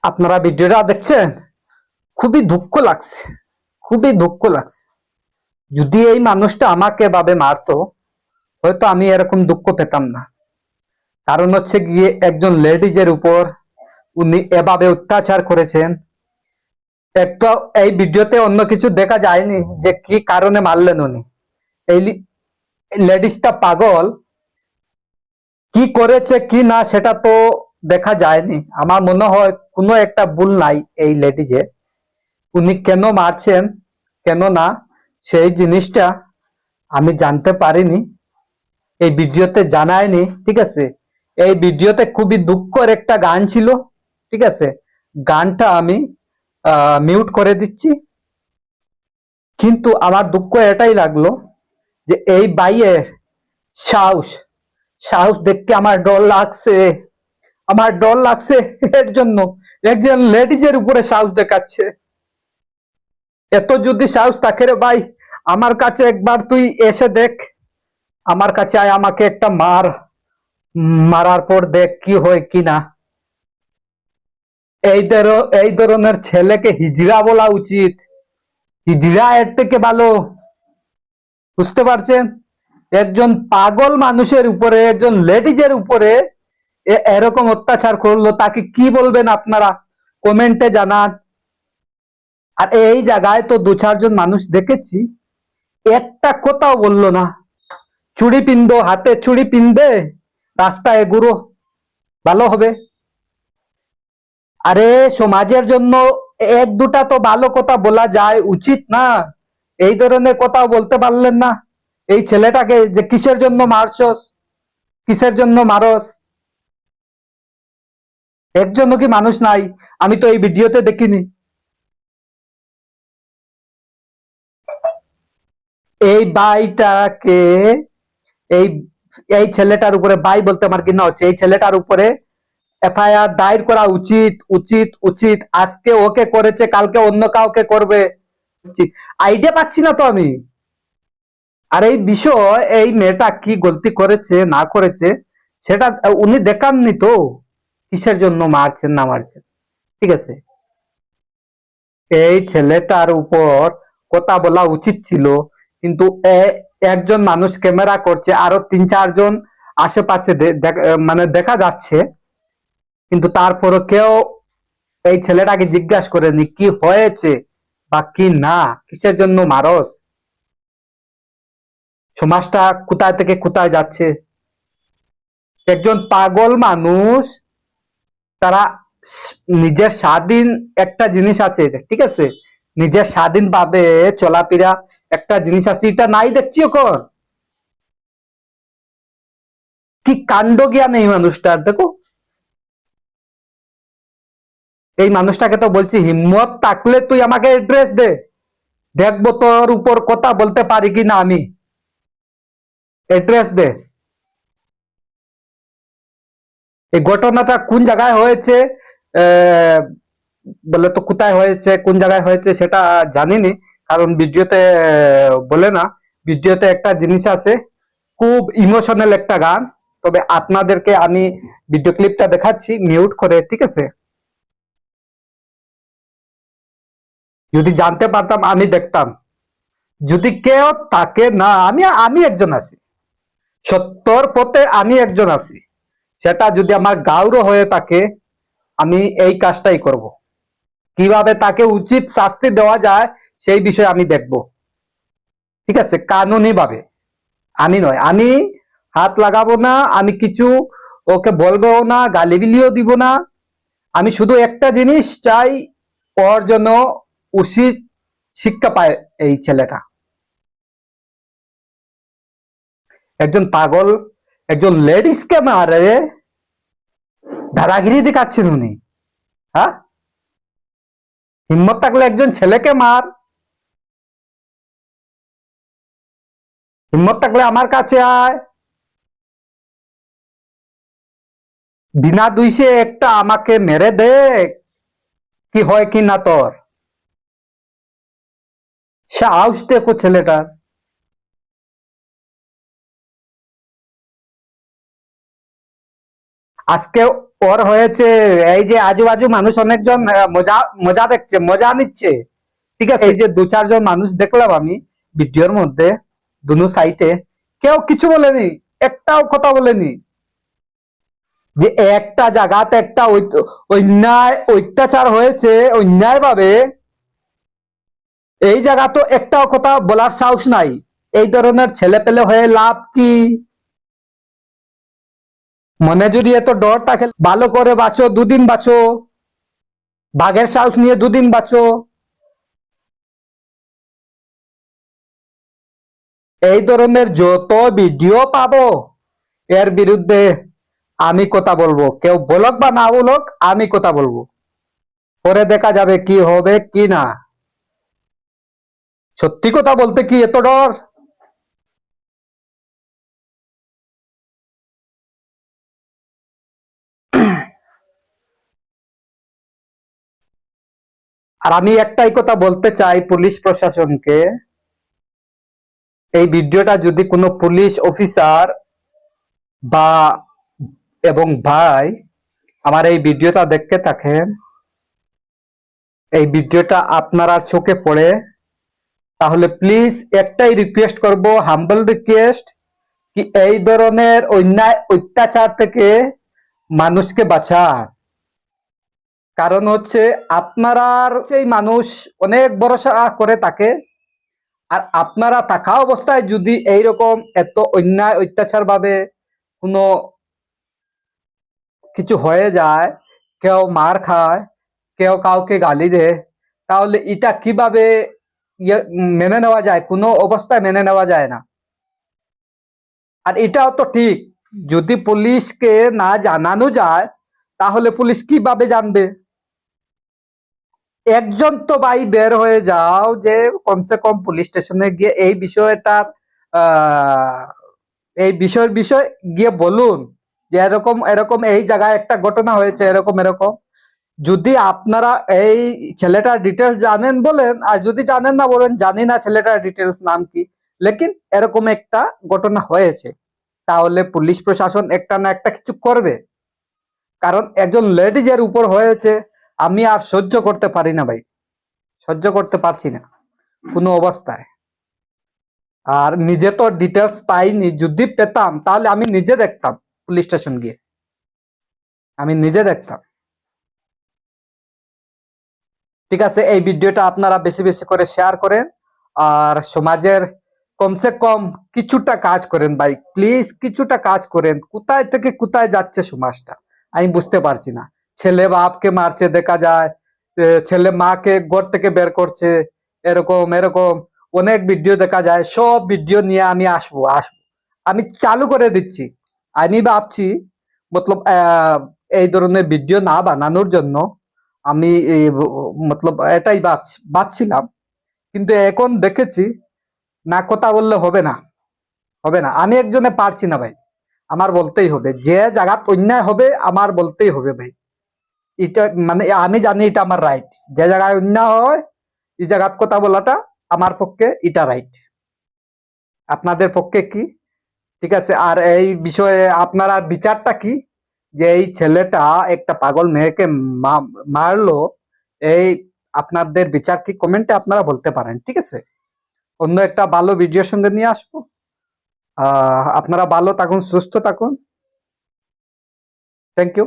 আপনারা ভিডিওটা দেখছেন, খুবই দুঃখ লাগছে, খুবই দুঃখ লাগছে। যদি এই মানুষটা আমাকে এভাবে মারতো, হয়তো আমি এরকম দুঃখ পেতাম না। কারণ হচ্ছে গিয়ে একজন লেডিজের উপর উনি এভাবে অত্যাচার করেছেন। একটা এই ভিডিওতে অন্য কিছু দেখা যায়নি যে কি কারণে মারলেন উনি। এই লেডিসটা পাগল, কি করেছে কি না সেটা তো দেখা যায়নি। আমার মনে হয় কোনো একটা ভুল নাই এই লেডিজে। উনি কেন মারছেন কেন না সেই জিনিসটা আমি জানতে পারিনি, এই ভিডিওতে জানায়নি। ঠিক আছে, এই ভিডিওতে খুবই দুঃখের একটা গান ছিল। ঠিক আছে, গানটা আমি মিউট করে দিচ্ছি। কিন্তু আমার দুঃখ এটাই লাগলো যে এই বাইয়ের সাহস, সাহস দেখতে আমার ডর লাগছে, আমার ডর লাগছে। এর জন্য একজন লেডিজের উপরে সাহস দেখাচ্ছে। এত যদি সাহস থাকে রে ভাই, আমার কাছে একবার তুই এসে দেখ, আমার কাছে আয়, আমাকে একটা মারার পর দেখ কি হয় কি না। এই ধরনের ছেলেকে হিজড়া বলা উচিত, হিজড়া এর থেকে ভালো। বুঝতে পারছেন, একজন পাগল মানুষের উপরে, একজন লেডিজের উপরে এরকম অত্যাচার করলো, তাকে কি বলবেন আপনারা কমেন্টে জানান। আর এই জায়গায় তো দু চারজন মানুষ দেখেছি, একটা কথাও বললো না। চুড়ি পিন্দো, হাতে চুড়ি পিন্দে রাস্তায় ঘুরো, ভালো হবে। আরে সমাজের জন্য এক দুটা তো ভালো কথা বলা যায়, উচিত না? এই ধরনের কথাও বলতে পারলেন না এই ছেলেটাকে, যে কিসের জন্য মারছস, কিসের জন্য মারস? একজনও কি মানুষ নাই? আমি তো এই ভিডিওতে দেখিনি। এই বাইটাকে, এই এই ছেলেটার উপরে বাই বলতে আমার ঘৃণা হচ্ছে। এই ছেলেটার উপরে এফআইআর দায়ের করা উচিত, উচিত, উচিত। আজকে ওকে করেছে, কালকে অন্য কাউকে করবে। আইডিয়া পাচ্ছি না তো আমি। আর এই বিষয়, এই মেয়েটা কি গলতি করেছে না করেছে সেটা উনি দেখাননি তো, কিসের জন্য মারছেন না মারছেন। ঠিক আছে, এই ছেলেটার উপর কথা বলা উচিত ছিল, কিন্তু একজন মানুষ ক্যামেরা করছে, আরো তিন চারজন আশেপাশে মানে দেখা যাচ্ছে, কিন্তু তারপরও কেউ এই ছেলেটাকে জিজ্ঞাসা করেনি কি হয়েছে বা কি না, কিসের জন্য মারস। সমাজটা কোথায় থেকে কোথায় যাচ্ছে। একজন পাগল মানুষ, তারা নিজের স্বাধীন একটা জিনিস আছে, ঠিক আছে, নিজের স্বাধীন ভাবে চলাফেরা একটা জিনিস আছে, এটা নাই দেখছি এখন। কি কাণ্ড জ্ঞান এই মানুষটার, দেখো। এই মানুষটাকে তো বলছি, হিম্মত থাকলে তুই আমাকে এড্রেস দে, দেখবো তোর উপর কথা বলতে পারি কি না আমি। এড্রেস দে। এই ঘটনাটা কোন জায়গায় হয়েছে বলে তো, কোথায় হয়েছে কোন জায়গায় হয়েছে সেটা জানিনি, কারণ ভিডিওতে বলে না। ভিডিওতে একটা জিনিস আছে, খুব ইমোশনাল একটা গান। তবে আপনাদেরকে আমি ভিডিও ক্লিপটা দেখাচ্ছি মিউট করে, ঠিক আছে? যদি জানতে পারতাম আমি দেখতাম। যদি কেউ তাকে না, আমি আমি একজন আছি, সত্যর পথে আমি একজন আছি। সেটা যদি আমার গাউরও হয়ে থাকে, আমি এই কাজটাই করব। কিভাবে তাকে উচিত শাস্তি দেওয়া যায় সেই বিষয়ে আমি দেখব, ঠিক আছে, কানুনি ভাবে। আমি নয়, আমি হাত লাগাবো না, আমি কিছু ওকে বলবো না, গালিবিলিও দিব না। আমি শুধু একটা জিনিস চাই, ওর জন্য উচিত শিক্ষা পায় এই ছেলেটা। একজন পাগল, একজন লেডিসকে মারে, দাদাগিরি দেখাচ্ছেন উনি। হ্যাঁ, হিম্মত থাকলে একজন ছেলেকে মার, হিম্মত থাকলে আমার কাছে আয়, বিনা দুইশে একটা আমাকে মেরে দে, কি হয় কি না তোর। সাহস দেখো ছেলেটার। আজকে ওর হয়েছে এই যে আজুবাজু মানুষ অনেকজন মজা মজা দেখছে, মজা নিচ্ছে, ঠিক আছে। এই যে দু চারজন মানুষ দেখলাম আমি ভিডিওর মধ্যে, দুনো সাইটে কেউ কিছু বলেনি, একটাও কথা বলেনি যে একটা জায়গাতে একটা অন্যায় অত্যাচার হয়েছে অন্যায় ভাবে, এই জায়গা তো একটাও কথা বলার সাহস নাই। এই ধরনের ছেলে পেলে হয়ে লাভ কি? মনে যদি এত ডর থাকে, ভালো করে বাঁচো, দুদিন বাঁচো, বাঘের সাহস নিয়ে দুদিন বাঁচো। এই ধরনের যত ভিডিও পাবো এর বিরুদ্ধে আমি কথা বলবো, কেউ বলক বা না বলক আমি কথা বলবো, পরে দেখা যাবে কি হবে কি না। সত্যি কথা বলতে কি এত ডর? আর আমি একটাই কথা বলতে চাই পুলিশ প্রশাসনকে, এই ভিডিওটা যদি কোনো পুলিশ অফিসার বা এবং ভাই আমার এই ভিডিওটা দেখতে থাকেন, এই ভিডিওটা আপনারা চোখে পড়ে, তাহলে প্লিজ একটাই রিকোয়েস্ট করব, হাম্বল রিকোয়েস্ট, কি এই ধরনের অন্যায় অত্যাচার থেকে মানুষকে বাঁচান। কারণ হচ্ছে আপনারা সেই মানুষ অনেক ভরসা করে তাকে, আর আপনারা থাকা অবস্থায় যদি এইরকম এত অন্যায় অত্যাচার ভাবে কোনো কিছু হয়ে যায়, কেউ মার খায়, কেউ কাউকে গালি দেয়, তাহলে এটা কিভাবে মেনে নেওয়া যায়? কোনো অবস্থায় মেনে নেওয়া যায় না। আর এটাও তো ঠিক, যদি পুলিশকে না জানানো যায় তাহলে পুলিশ কিভাবে জানবে? একজন তো ভাই বের হয়ে যাও, যে কমসে কম পুলিশ স্টেশনে গিয়ে এই বিষয়টার আহ এই বিষয় গিয়ে বলুন যে এরকম এরকম এই জায়গায় একটা ঘটনা হয়েছে, এরকম এরকম। যদি আপনারা এই ছেলেটার ডিটেলস জানেন বলেন, আর যদি জানেন না বলেন জানি না ছেলেটার ডিটেলস নাম কি, লেকিন এরকম একটা ঘটনা হয়েছে, তাহলে পুলিশ প্রশাসন একটা না একটা কিছু করবে। কারণ একজন লেডিজের উপর হয়েছে, আমি আর সহ্য করতে পারি না ভাই, সহ্য করতে পারছি না কোনো অবস্থায়। আর নিজে তো ডিটেলস পাইনি, যদি পেতাম তাহলে আমি নিজে দেখতাম, পুলিশ স্টেশন গিয়ে আমি নিজে দেখতাম। ঠিক আছে, এই ভিডিওটা আপনারা বেশি বেশি করে শেয়ার করেন, আর সমাজের কমসে কম কিছুটা কাজ করেন ভাই, প্লিজ কিছুটা কাজ করেন। কোথায় থেকে কোথায় যাচ্ছে সমাজটা আমি বুঝতে পারছি না। ছেলে বাপকে মারছে দেখা যায়, ছেলে মাকে ঘর থেকে বের করছে, এরকম এরকম অনেক ভিডিও দেখা যায়। সব ভিডিও নিয়ে আমি আসবো আসবো, আমি চালু করে দিচ্ছি। আমি ভাবছি মতলব এই ধরনের ভিডিও না বানানোর জন্য আমি মতলব এটাই ভাবছিলাম, কিন্তু এখন দেখেছি না, কথা বললে হবে না, হবে না। আমি একজনে পারছি না ভাই, আমার বলতেই হবে, যে জায়গাত অন্যায় হবে আমার বলতেই হবে ভাই। এটা মানে আমি জানি এটা আমার রাইট, যে জায়গায় অন্যায় হয় এই জায়গাত কথা বলাটা আমার পক্ষে এটা রাইট। আপনাদের পক্ষে কি? ঠিক আছে, আর এই বিষয়ে আপনার আর বিচারটা কি, যে এই ছেলেটা একটা পাগল মেয়েকে মারলো, এই আপনাদের বিচার কি কমেন্টে আপনারা বলতে পারেন। ঠিক আছে, অন্য একটা ভালো ভিডিওর সঙ্গে নিয়ে আসবো। আপনারা ভালো থাকুন, সুস্থ থাকুন। Thank you.